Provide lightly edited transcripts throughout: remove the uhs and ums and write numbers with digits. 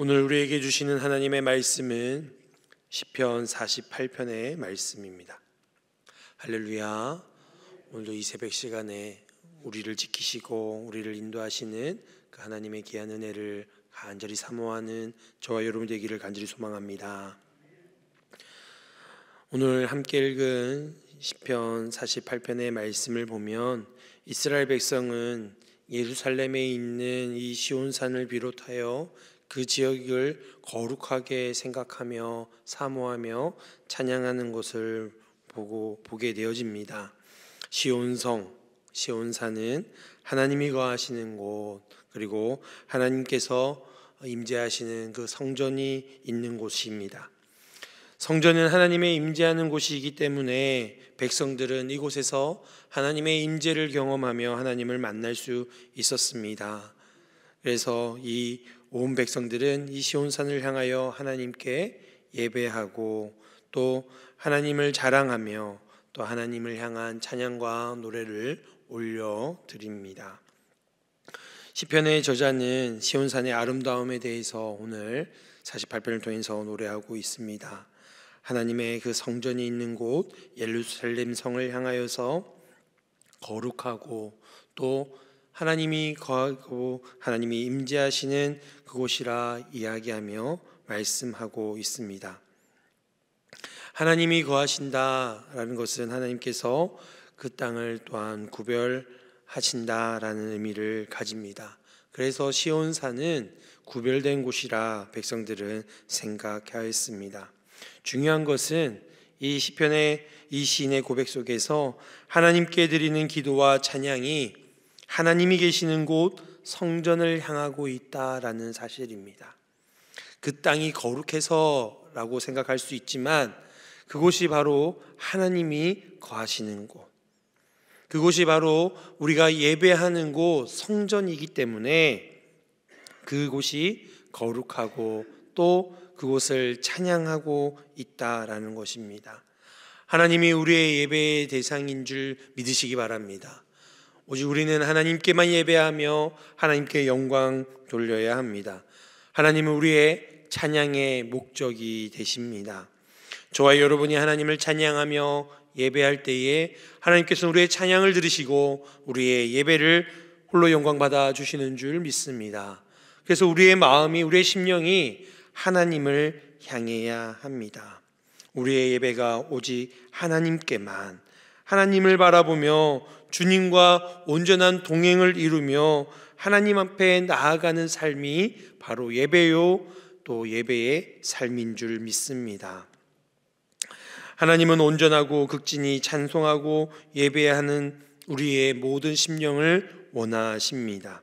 오늘 우리에게 주시는 하나님의 말씀은 시편 48편의 말씀입니다. 할렐루야. 오늘도 이 새벽 시간에 우리를 지키시고 우리를 인도하시는 그 하나님의 귀한 은혜를 간절히 사모하는 저와 여러분 되기를 간절히 소망합니다. 오늘 함께 읽은 시편 48편의 말씀을 보면 이스라엘 백성은 예루살렘에 있는 이 시온산을 비롯하여 그 지역을 거룩하게 생각하며 사모하며 찬양하는 것을 보게 되어집니다. 시온성, 시온산은 하나님이 거하시는 곳, 그리고 하나님께서 임재하시는 그 성전이 있는 곳입니다. 성전은 하나님의 임재하는 곳이기 때문에 백성들은 이곳에서 하나님의 임재를 경험하며 하나님을 만날 수 있었습니다. 그래서 이 온 백성들은 이 시온산을 향하여 하나님께 예배하고 또 하나님을 자랑하며 또 하나님을 향한 찬양과 노래를 올려드립니다. 시편의 저자는 시온산의 아름다움에 대해서 오늘 48편을 통해서 노래하고 있습니다. 하나님의 그 성전이 있는 곳 예루살렘 성을 향하여서 거룩하고 또 하나님이 거하고 하나님이 임재하시는 그곳이라 이야기하며 말씀하고 있습니다. 하나님이 거하신다라는 것은 하나님께서 그 땅을 또한 구별하신다라는 의미를 가집니다. 그래서 시온산은 구별된 곳이라 백성들은 생각하였습니다. 중요한 것은 이 시편의 이 시인의 고백 속에서 하나님께 드리는 기도와 찬양이 하나님이 계시는 곳 성전을 향하고 있다라는 사실입니다. 그 땅이 거룩해서라고 생각할 수 있지만 그곳이 바로 하나님이 거하시는 곳, 그곳이 바로 우리가 예배하는 곳 성전이기 때문에 그곳이 거룩하고 또 그곳을 찬양하고 있다라는 것입니다. 하나님이 우리의 예배의 대상인 줄 믿으시기 바랍니다. 오직 우리는 하나님께만 예배하며 하나님께 영광 돌려야 합니다. 하나님은 우리의 찬양의 목적이 되십니다. 저와 여러분이 하나님을 찬양하며 예배할 때에 하나님께서 우리의 찬양을 들으시고 우리의 예배를 홀로 영광 받아 주시는 줄 믿습니다. 그래서 우리의 마음이, 우리의 심령이 하나님을 향해야 합니다. 우리의 예배가 오직 하나님께만, 하나님을 바라보며 주님과 온전한 동행을 이루며 하나님 앞에 나아가는 삶이 바로 예배요, 또 예배의 삶인 줄 믿습니다. 하나님은 온전하고 극진히 찬송하고 예배하는 우리의 모든 심령을 원하십니다.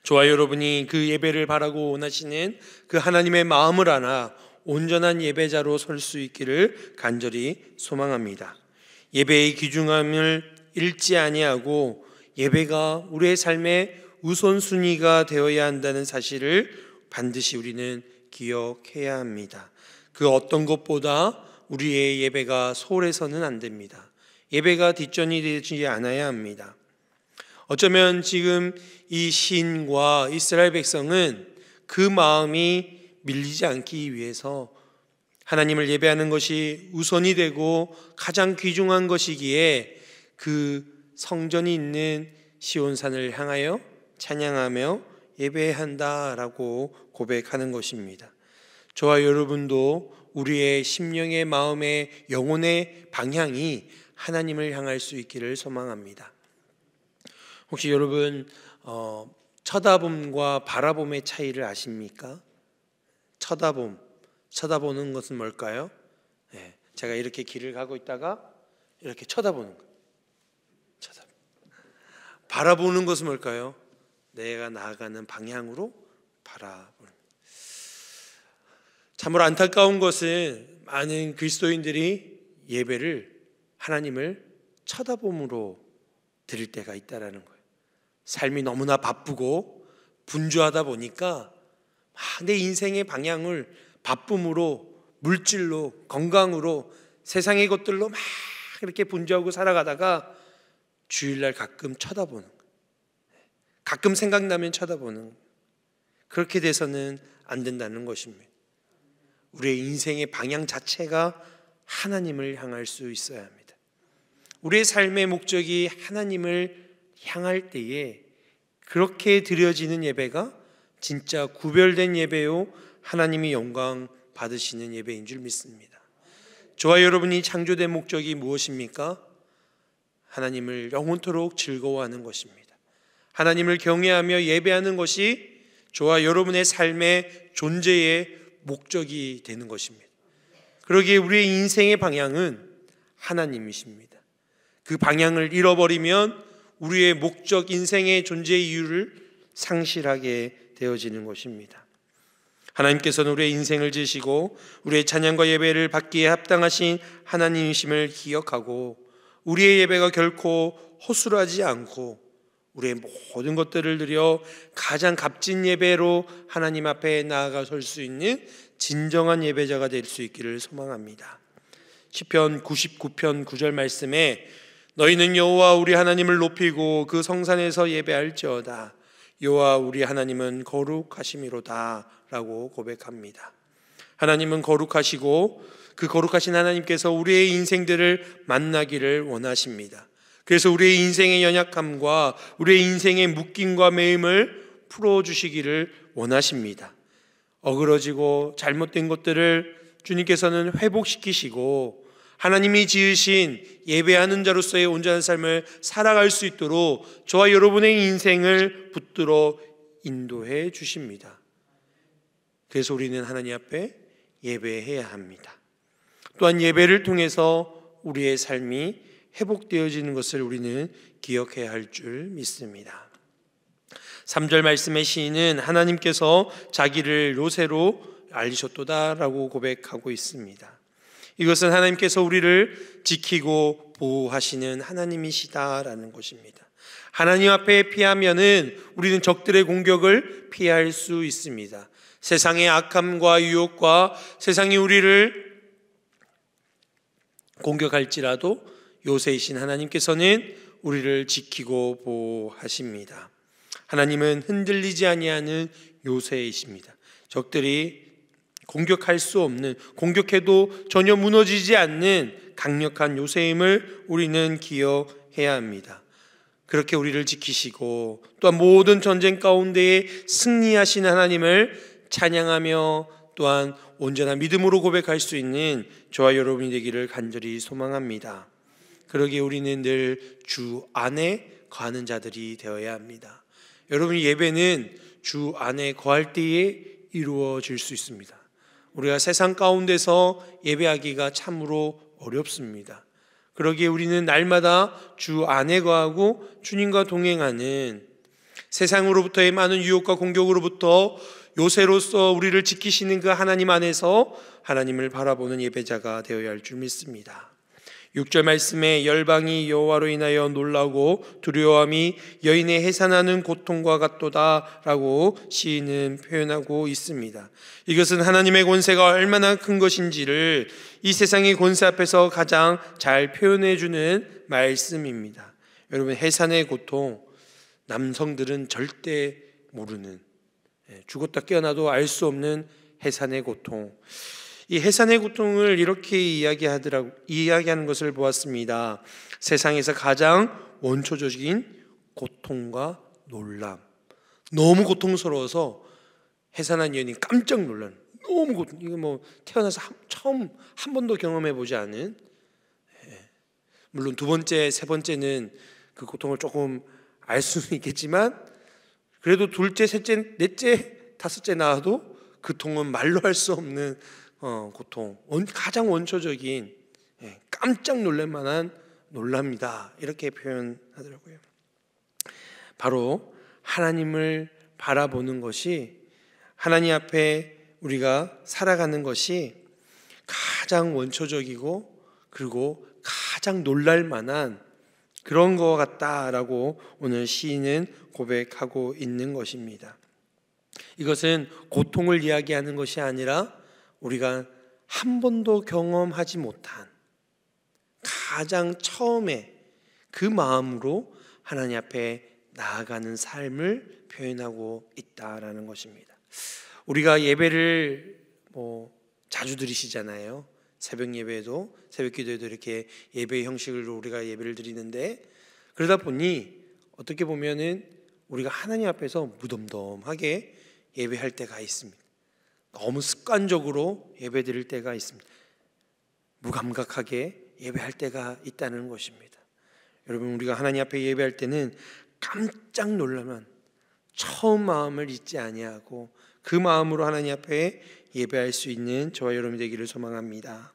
저와 여러분이 그 예배를 바라고 원하시는 그 하나님의 마음을 알아 온전한 예배자로 설 수 있기를 간절히 소망합니다. 예배의 귀중함을 잃지 아니하고 예배가 우리의 삶의 우선순위가 되어야 한다는 사실을 반드시 우리는 기억해야 합니다. 그 어떤 것보다 우리의 예배가 소홀해서는 안 됩니다. 예배가 뒷전이 되지 않아야 합니다. 어쩌면 지금 이 시인과 이스라엘 백성은 그 마음이 밀리지 않기 위해서 하나님을 예배하는 것이 우선이 되고 가장 귀중한 것이기에 그 성전이 있는 시온산을 향하여 찬양하며 예배한다라고 고백하는 것입니다. 저와 여러분도 우리의 심령의 마음의 영혼의 방향이 하나님을 향할 수 있기를 소망합니다. 혹시 여러분 쳐다봄과 바라봄의 차이를 아십니까? 쳐다보는 것은 뭘까요? 네, 제가 이렇게 길을 가고 있다가 이렇게 쳐다보는 거예요. 바라보는 것은 뭘까요? 내가 나아가는 방향으로 바라보는. 참으로 안타까운 것은 많은 그리스도인들이 예배를 하나님을 쳐다봄으로 드릴 때가 있다라는 거예요. 삶이 너무나 바쁘고 분주하다 보니까 내 인생의 방향을 바쁨으로, 물질로, 건강으로, 세상의 것들로 막 이렇게 분주하고 살아가다가 주일날 가끔 쳐다보는 거예요. 가끔 생각나면 쳐다보는 거예요. 그렇게 돼서는 안 된다는 것입니다. 우리의 인생의 방향 자체가 하나님을 향할 수 있어야 합니다. 우리의 삶의 목적이 하나님을 향할 때에 그렇게 드려지는 예배가 진짜 구별된 예배요, 하나님이 영광 받으시는 예배인 줄 믿습니다. 저와 여러분이 창조된 목적이 무엇입니까? 하나님을 영원토록 즐거워하는 것입니다. 하나님을 경외하며 예배하는 것이 저와 여러분의 삶의 존재의 목적이 되는 것입니다. 그러기에 우리의 인생의 방향은 하나님이십니다. 그 방향을 잃어버리면 우리의 목적, 인생의 존재의 이유를 상실하게 되어지는 것입니다. 하나님께서는 우리의 인생을 지으시고 우리의 찬양과 예배를 받기에 합당하신 하나님이심을 기억하고 우리의 예배가 결코 허술하지 않고 우리의 모든 것들을 드려 가장 값진 예배로 하나님 앞에 나아가 설 수 있는 진정한 예배자가 될 수 있기를 소망합니다. 시편 99편 9절 말씀에 너희는 여호와 우리 하나님을 높이고 그 성산에서 예배할지어다. 여호와 우리 하나님은 거룩하심이로다 라고 고백합니다. 하나님은 거룩하시고 그 거룩하신 하나님께서 우리의 인생들을 만나기를 원하십니다. 그래서 우리의 인생의 연약함과 우리의 인생의 묶임과 매임을 풀어주시기를 원하십니다. 어그러지고 잘못된 것들을 주님께서는 회복시키시고 하나님이 지으신 예배하는 자로서의 온전한 삶을 살아갈 수 있도록 저와 여러분의 인생을 붙들어 인도해 주십니다. 그래서 우리는 하나님 앞에 예배해야 합니다. 또한 예배를 통해서 우리의 삶이 회복되어지는 것을 우리는 기억해야 할 줄 믿습니다. 3절 말씀의 시인은 하나님께서 자기를 요새로 알리셨도다라고 고백하고 있습니다. 이것은 하나님께서 우리를 지키고 보호하시는 하나님이시다라는 것입니다. 하나님 앞에 피하면은 우리는 적들의 공격을 피할 수 있습니다. 세상의 악함과 유혹과 세상이 우리를 공격할지라도 요새이신 하나님께서는 우리를 지키고 보호하십니다. 하나님은 흔들리지 아니하는 요새이십니다. 적들이 공격할 수 없는, 공격해도 전혀 무너지지 않는 강력한 요새임을 우리는 기억해야 합니다. 그렇게 우리를 지키시고 또한 모든 전쟁 가운데에 승리하신 하나님을 찬양하며 또한 온전한 믿음으로 고백할 수 있는 저와 여러분이 되기를 간절히 소망합니다. 그러기에 우리는 늘 주 안에 거하는 자들이 되어야 합니다. 여러분, 예배는 주 안에 거할 때에 이루어질 수 있습니다. 우리가 세상 가운데서 예배하기가 참으로 어렵습니다. 그러기에 우리는 날마다 주 안에 거하고 주님과 동행하는, 세상으로부터의 많은 유혹과 공격으로부터 요새로서 우리를 지키시는 그 하나님 안에서 하나님을 바라보는 예배자가 되어야 할 줄 믿습니다. 6절 말씀에 열방이 여호와로 인하여 놀라고 두려워함이 여인의 해산하는 고통과 같도다 라고 시인은 표현하고 있습니다. 이것은 하나님의 권세가 얼마나 큰 것인지를 이 세상의 권세 앞에서 가장 잘 표현해 주는 말씀입니다. 여러분, 해산의 고통, 남성들은 절대 모르는, 죽었다 깨어나도 알 수 없는 해산의 고통, 이 해산의 고통을 이렇게 이야기하는 것을 보았습니다. 세상에서 가장 원초적인 고통과 놀람, 너무 고통스러워서 해산한 여인이 깜짝 놀란, 너무 고통, 이거 뭐 태어나서 처음 한 번도 경험해 보지 않은, 물론 두 번째, 세 번째는 그 고통을 조금 알 수는 있겠지만 그래도 둘째, 셋째, 넷째, 다섯째 나와도 그 통은 말로 할 수 없는 고통, 가장 원초적인 깜짝 놀랄 만한 놀랍니다. 이렇게 표현하더라고요. 바로 하나님을 바라보는 것이, 하나님 앞에 우리가 살아가는 것이 가장 원초적이고 그리고 가장 놀랄 만한 그런 것 같다라고 오늘 시인은 고백하고 있는 것입니다. 이것은 고통을 이야기하는 것이 아니라 우리가 한 번도 경험하지 못한 가장 처음에 그 마음으로 하나님 앞에 나아가는 삶을 표현하고 있다라는 것입니다. 우리가 예배를 자주 드리시잖아요. 새벽 예배에도, 새벽 기도에도 이렇게 예배의 형식으로 우리가 예배를 드리는데, 그러다 보니 어떻게 보면은 우리가 하나님 앞에서 무덤덤하게 예배할 때가 있습니다. 너무 습관적으로 예배 드릴 때가 있습니다. 무감각하게 예배할 때가 있다는 것입니다. 여러분, 우리가 하나님 앞에 예배할 때는 깜짝 놀라면 처음 마음을 잊지 아니하고 그 마음으로 하나님 앞에 예배할 수 있는 저와 여러분이 되기를 소망합니다.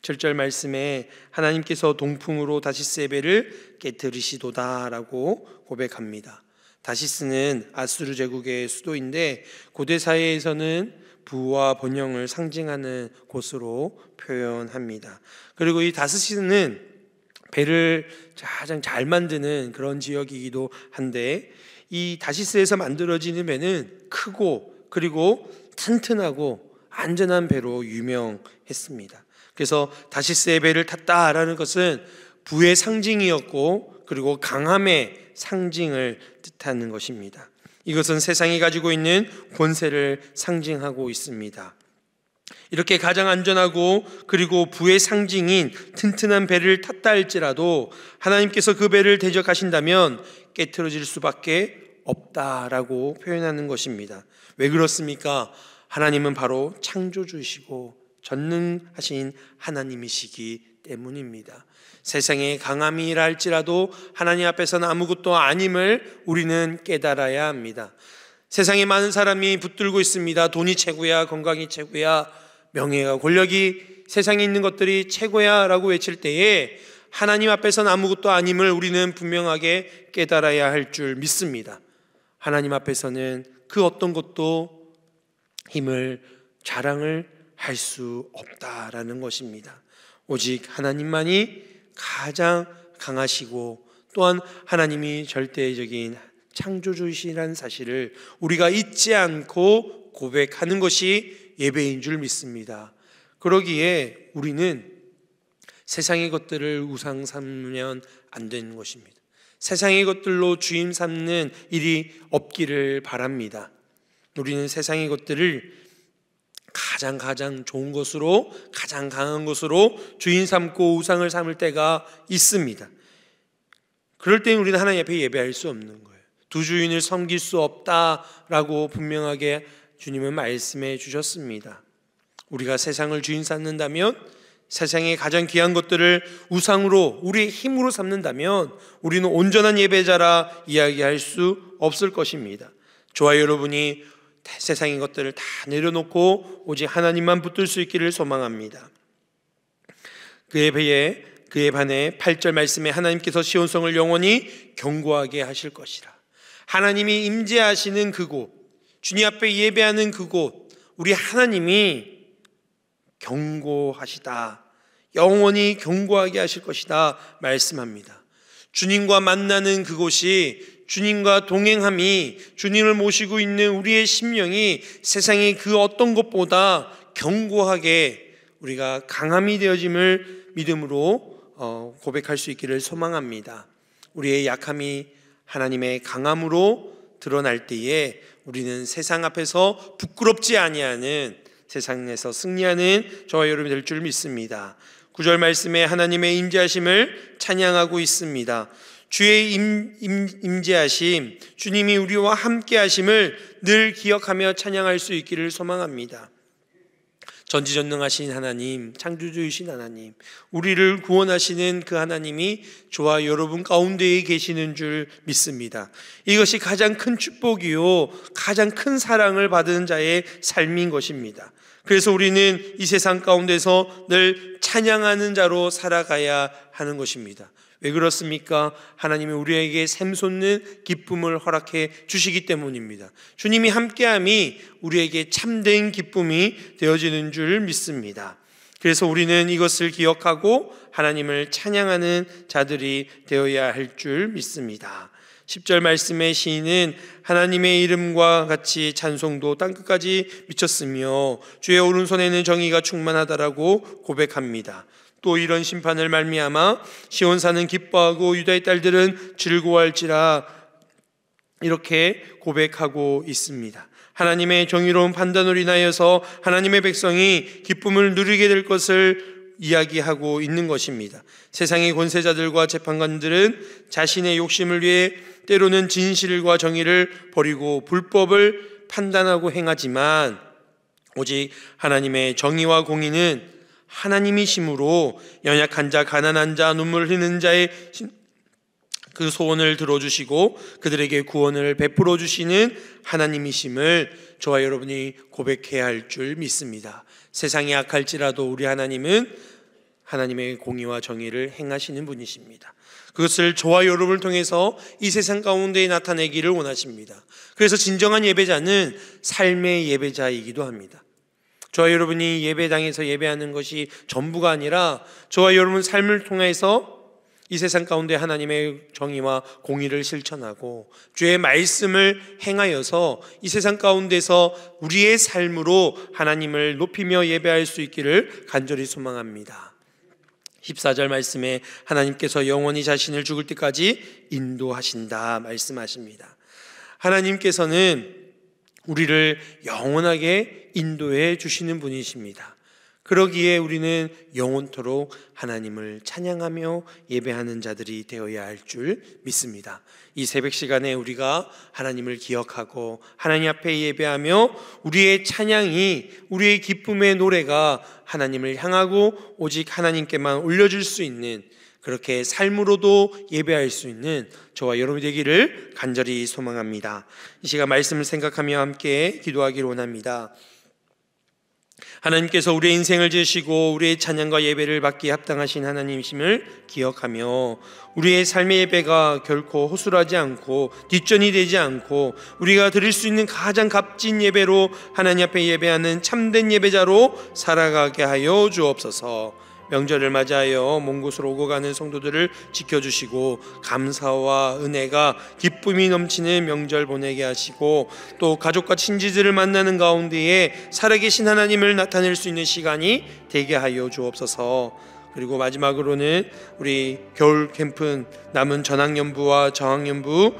7절 말씀에 하나님께서 동풍으로 다시스 예배를 깨뜨리시도다라고 고백합니다. 다시스는 아수르 제국의 수도인데 고대 사회에서는 부와 번영을 상징하는 곳으로 표현합니다. 그리고 이 다시스는 배를 가장 잘 만드는 그런 지역이기도 한데, 이 다시스에서 만들어지는 배는 크고 그리고 튼튼하고 안전한 배로 유명했습니다. 그래서 다시스의 배를 탔다라는 것은 부의 상징이었고 그리고 강함의 상징을 뜻하는 것입니다. 이것은 세상이 가지고 있는 권세를 상징하고 있습니다. 이렇게 가장 안전하고 그리고 부의 상징인 튼튼한 배를 탔다 할지라도 하나님께서 그 배를 대적하신다면 깨트려질 수밖에 없다라고 표현하는 것입니다. 왜 그렇습니까? 하나님은 바로 창조주이시고 전능하신 하나님이시기 때문입니다. 세상에 강함이라 할지라도 하나님 앞에서는 아무것도 아님을 우리는 깨달아야 합니다. 세상에 많은 사람이 붙들고 있습니다. 돈이 최고야, 건강이 최고야, 명예와 권력이 세상에 있는 것들이 최고야 라고 외칠 때에 하나님 앞에서는 아무것도 아님을 우리는 분명하게 깨달아야 할 줄 믿습니다. 하나님 앞에서는 그 어떤 것도 힘을, 자랑을 할 수 없다라는 것입니다. 오직 하나님만이 가장 강하시고 또한 하나님이 절대적인 창조주이시라는 사실을 우리가 잊지 않고 고백하는 것이 예배인 줄 믿습니다. 그러기에 우리는 세상의 것들을 우상 삼으면 안 되는 것입니다. 세상의 것들로 주임 삼는 일이 없기를 바랍니다. 우리는 세상의 것들을 가장 좋은 것으로, 가장 강한 것으로 주인 삼고 우상을 삼을 때가 있습니다. 그럴 때는 우리는 하나님 앞에 예배할 수 없는 거예요. 두 주인을 섬길 수 없다라고 분명하게 주님은 말씀해 주셨습니다. 우리가 세상을 주인 삼는다면, 세상의 가장 귀한 것들을 우상으로 우리의 힘으로 삼는다면 우리는 온전한 예배자라 이야기할 수 없을 것입니다. 저와 여러분이 세상의 것들을 다 내려놓고 오직 하나님만 붙들 수 있기를 소망합니다. 그에 반해 8절 말씀에 하나님께서 시온성을 영원히 견고하게 하실 것이라. 하나님이 임재하시는 그곳, 주님 앞에 예배하는 그곳, 우리 하나님이 견고하시다, 영원히 견고하게 하실 것이다 말씀합니다. 주님과 만나는 그곳이, 주님과 동행함이, 주님을 모시고 있는 우리의 심령이 세상의 그 어떤 것보다 견고하게 우리가 강함이 되어짐을 믿음으로 고백할 수 있기를 소망합니다. 우리의 약함이 하나님의 강함으로 드러날 때에 우리는 세상 앞에서 부끄럽지 아니하는, 세상에서 승리하는 저와 여러분이 될 줄 믿습니다. 9절 말씀에 하나님의 임재하심을 찬양하고 있습니다. 주의 임재하심, 주님이 우리와 함께 하심을 늘 기억하며 찬양할 수 있기를 소망합니다. 전지전능하신 하나님, 창조주이신 하나님, 우리를 구원하시는 그 하나님이 저와 여러분 가운데에 계시는 줄 믿습니다. 이것이 가장 큰 축복이요, 가장 큰 사랑을 받은 자의 삶인 것입니다. 그래서 우리는 이 세상 가운데서 늘 찬양하는 자로 살아가야 하는 것입니다. 왜 그렇습니까? 하나님이 우리에게 샘솟는 기쁨을 허락해 주시기 때문입니다. 주님이 함께함이 우리에게 참된 기쁨이 되어지는 줄 믿습니다. 그래서 우리는 이것을 기억하고 하나님을 찬양하는 자들이 되어야 할 줄 믿습니다. 10절 말씀의 시인은 하나님의 이름과 같이 찬송도 땅끝까지 미쳤으며 주의 오른손에는 정의가 충만하다라고 고백합니다. 또 이런 심판을 말미암아 시온산은 기뻐하고 유다의 딸들은 즐거워할지라 이렇게 고백하고 있습니다. 하나님의 정의로운 판단으로 인하여서 하나님의 백성이 기쁨을 누리게 될 것을 이야기하고 있는 것입니다. 세상의 권세자들과 재판관들은 자신의 욕심을 위해 때로는 진실과 정의를 버리고 불법을 판단하고 행하지만 오직 하나님의 정의와 공의는 하나님이심으로 연약한 자, 가난한 자, 눈물 흘리는 자의 그 소원을 들어주시고 그들에게 구원을 베풀어 주시는 하나님이심을 저와 여러분이 고백해야 할 줄 믿습니다. 세상이 악할지라도 우리 하나님은 하나님의 공의와 정의를 행하시는 분이십니다. 그것을 저와 여러분을 통해서 이 세상 가운데 나타내기를 원하십니다. 그래서 진정한 예배자는 삶의 예배자이기도 합니다. 저와 여러분이 예배당에서 예배하는 것이 전부가 아니라 저와 여러분 삶을 통해서 이 세상 가운데 하나님의 정의와 공의를 실천하고 주의 말씀을 행하여서 이 세상 가운데서 우리의 삶으로 하나님을 높이며 예배할 수 있기를 간절히 소망합니다. 14절 말씀에 하나님께서 영원히 자신을 죽을 때까지 인도하신다 말씀하십니다. 하나님께서는 우리를 영원하게 인도해 주시는 분이십니다. 그러기에 우리는 영원토록 하나님을 찬양하며 예배하는 자들이 되어야 할 줄 믿습니다. 이 새벽 시간에 우리가 하나님을 기억하고 하나님 앞에 예배하며 우리의 찬양이, 우리의 기쁨의 노래가 하나님을 향하고 오직 하나님께만 올려줄 수 있는, 그렇게 삶으로도 예배할 수 있는 저와 여러분이 되기를 간절히 소망합니다. 이 시간 말씀을 생각하며 함께 기도하기를 원합니다. 하나님께서 우리의 인생을 지으시고 우리의 찬양과 예배를 받기에 합당하신 하나님이심을 기억하며 우리의 삶의 예배가 결코 허술하지 않고 뒷전이 되지 않고 우리가 드릴 수 있는 가장 값진 예배로 하나님 앞에 예배하는 참된 예배자로 살아가게 하여 주옵소서. 명절을 맞이하여 먼 곳으로 오고 가는 성도들을 지켜주시고 감사와 은혜가 기쁨이 넘치는 명절 보내게 하시고 또 가족과 친지들을 만나는 가운데에 살아계신 하나님을 나타낼 수 있는 시간이 되게 하여 주옵소서. 그리고 마지막으로는 우리 겨울 캠프 남은 전학연부와 저학연부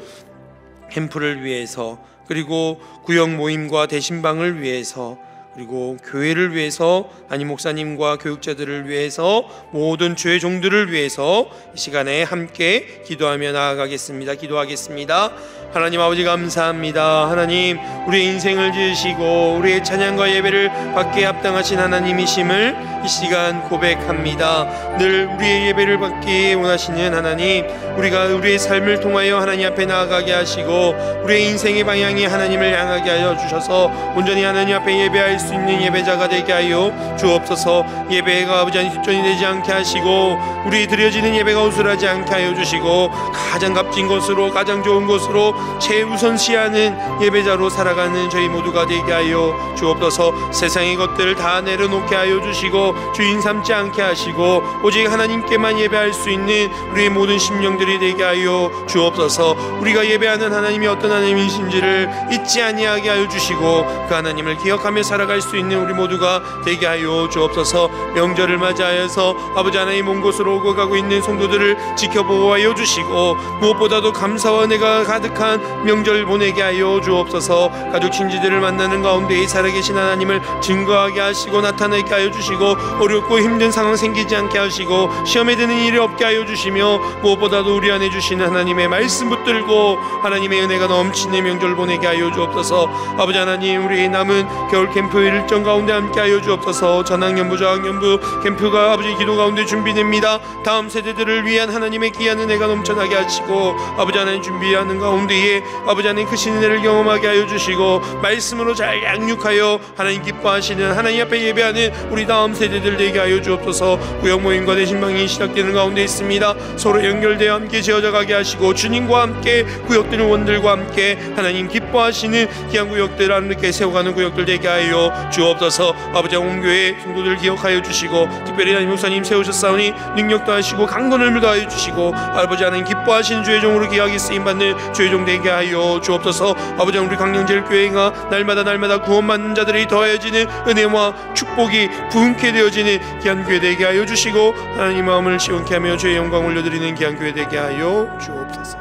캠프를 위해서, 그리고 구역 모임과 대신방을 위해서, 그리고 교회를 위해서, 담임 목사님과 교육자들을 위해서, 모든 주의 종들을 위해서 이 시간에 함께 기도하며 나아가겠습니다. 기도하겠습니다. 하나님 아버지 감사합니다. 하나님, 우리의 인생을 지으시고 우리의 찬양과 예배를 받기에 합당하신 하나님이심을 이 시간 고백합니다. 늘 우리의 예배를 받기 원하시는 하나님, 우리가 우리의 삶을 통하여 하나님 앞에 나아가게 하시고 우리의 인생의 방향이 하나님을 향하게 하여 주셔서 온전히 하나님 앞에 예배할 수 있는 예배자가 되게 하여 주옵소서. 예배가 아버지 하나님 뒷전이 되지 않게 하시고 우리 드려지는 예배가 우술하지 않게 하여 주시고 가장 값진 것으로, 가장 좋은 것으로 최우선시하는 예배자로 살아가는 저희 모두가 되게 하여 주옵소서. 세상의 것들을 다 내려놓게 하여 주시고 주인 삼지 않게 하시고 오직 하나님께만 예배할 수 있는 우리의 모든 심령들이 되게 하여 주옵소서. 우리가 예배하는 하나님이 어떤 하나님이신지를 잊지 아니하게 하여 주시고 그 하나님을 기억하며 살아갈 수 있는 우리 모두가 되게 하여 주옵소서. 명절을 맞이하여서 아버지 하나님 먼 곳으로 오고 가고 있는 성도들을 지켜보호하여 주시고 무엇보다도 감사와 은혜가 가득한 명절 보내게 하여 주옵소서. 가족 친지들을 만나는 가운데 살아계신 하나님을 증거하게 하시고 나타내게 하여 주시고 어렵고 힘든 상황 생기지 않게 하시고 시험에 드는 일이 없게 하여 주시며 무엇보다도 우리 안에 주시는 하나님의 말씀 붙들고 하나님의 은혜가 넘치는 명절 보내게 하여 주옵소서. 아버지 하나님, 우리 남은 겨울 캠프 일정 가운데 함께 하여 주옵소서. 전학연부, 저학연부 캠프가 아버지 기도 가운데 준비됩니다. 다음 세대들을 위한 하나님의 귀한 은혜가 넘쳐나게 하시고 아버지 하나님 준비하는 가운데에 아버지 하나님 크신 은혜를 경험하게 하여 주시고 말씀으로 잘 양육하여 하나님 기뻐하시는 하나님 앞에 예배하는 우리 다음 세대들 되게 하여 주옵소서. 구역 모임과 대신방이 시작되는 가운데 있습니다. 서로 연결되어 함께 지어져 가게 하시고 주님과 함께 구역들 원들과 함께 하나님 기뻐하시는 귀한 구역들 하나님께 세워가는 구역들 되게 하여 주옵소서. 아버지 온교회 성도들 기억하여 주시고 특별히 담임 목사님 세우셨사오니 능력도 하시고 강건을 다하여 주시고 아버지 하나님 기뻐하시는 주의 종으로 귀하게 쓰임받는 주의 종 되게 하여 주옵소서. 아버지 우리 강령제일교회가 날마다 구원받는 자들이 더해지는 은혜와 축복이 부흥케 되어지는 귀한 교회 되게 하여 주시고 하나님 마음을 시원케 하며 주의 영광 올려드리는 귀한 교회 되게 하여 주옵소서.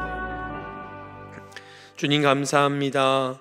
주님 감사합니다.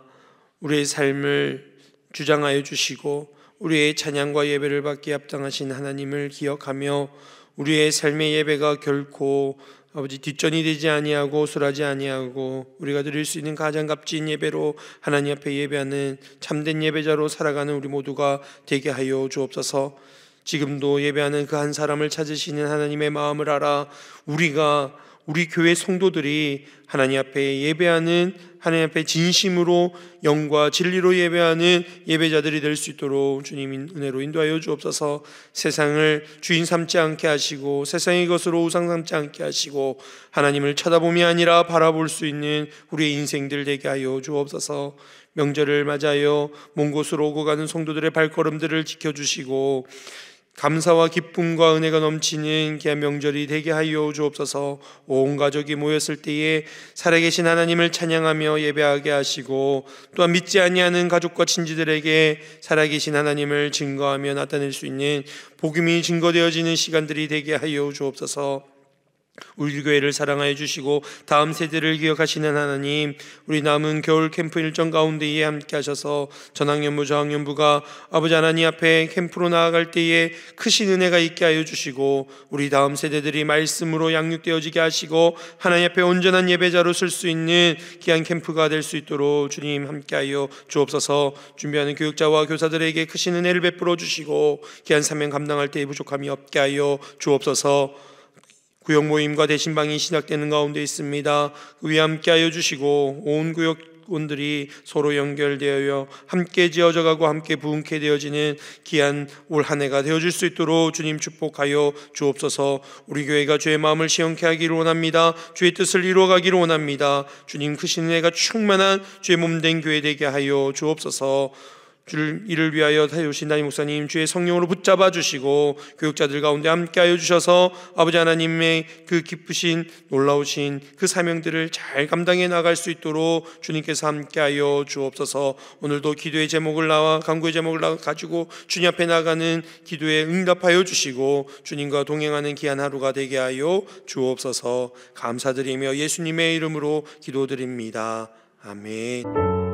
우리의 삶을 주장하여 주시고 우리의 찬양과 예배를 받기에 합당하신 하나님을 기억하며 우리의 삶의 예배가 결코 아버지 뒷전이 되지 아니하고 술하지 아니하고 우리가 드릴 수 있는 가장 값진 예배로 하나님 앞에 예배하는 참된 예배자로 살아가는 우리 모두가 되게 하여 주옵소서. 지금도 예배하는 그 한 사람을 찾으시는 하나님의 마음을 알아 우리 교회 성도들이 하나님 앞에 예배하는, 하나님 앞에 진심으로 영과 진리로 예배하는 예배자들이 될 수 있도록 주님 은혜로 인도하여 주옵소서. 세상을 주인 삼지 않게 하시고 세상의 것으로 우상 삼지 않게 하시고 하나님을 쳐다봄이 아니라 바라볼 수 있는 우리의 인생들 되게 하여 주옵소서. 명절을 맞아요 먼 곳으로 오고 가는 성도들의 발걸음들을 지켜주시고 감사와 기쁨과 은혜가 넘치는 귀한 명절이 되게 하여 주옵소서. 온 가족이 모였을 때에 살아계신 하나님을 찬양하며 예배하게 하시고 또한 믿지 아니하는 가족과 친지들에게 살아계신 하나님을 증거하며 나타낼 수 있는 복음이 증거되어지는 시간들이 되게 하여 주옵소서. 우리 교회를 사랑하여 주시고 다음 세대를 기억하시는 하나님, 우리 남은 겨울 캠프 일정 가운데에 함께 하셔서 전학년부 저학년부가 아버지 하나님 앞에 캠프로 나아갈 때에 크신 은혜가 있게 하여 주시고 우리 다음 세대들이 말씀으로 양육되어지게 하시고 하나님 앞에 온전한 예배자로 쓸 수 있는 귀한 캠프가 될 수 있도록 주님 함께하여 주옵소서. 준비하는 교육자와 교사들에게 크신 은혜를 베풀어 주시고 귀한 사명 감당할 때에 부족함이 없게 하여 주옵소서. 구역 모임과 대신방이 시작되는 가운데 있습니다. 그 위에 함께하여 주시고 온 구역원들이 서로 연결되어 함께 지어져 가고 함께 부흥케 되어지는 귀한 올 한 해가 되어줄 수 있도록 주님 축복하여 주옵소서. 우리 교회가 주의 마음을 시원케 하기를 원합니다. 주의 뜻을 이루어가기를 원합니다. 주님 크신 은혜가 충만한 주의 몸된 교회 되게 하여 주옵소서. 이를 위하여 세우신 담임 목사님 주의 성령으로 붙잡아 주시고 교육자들 가운데 함께하여 주셔서 아버지 하나님의 그 기쁘신 놀라우신 그 사명들을 잘 감당해 나갈 수 있도록 주님께서 함께하여 주옵소서. 오늘도 기도의 제목을 간구의 제목을 가지고 주님 앞에 나가는 기도에 응답하여 주시고 주님과 동행하는 귀한 하루가 되게 하여 주옵소서. 감사드리며 예수님의 이름으로 기도드립니다. 아멘.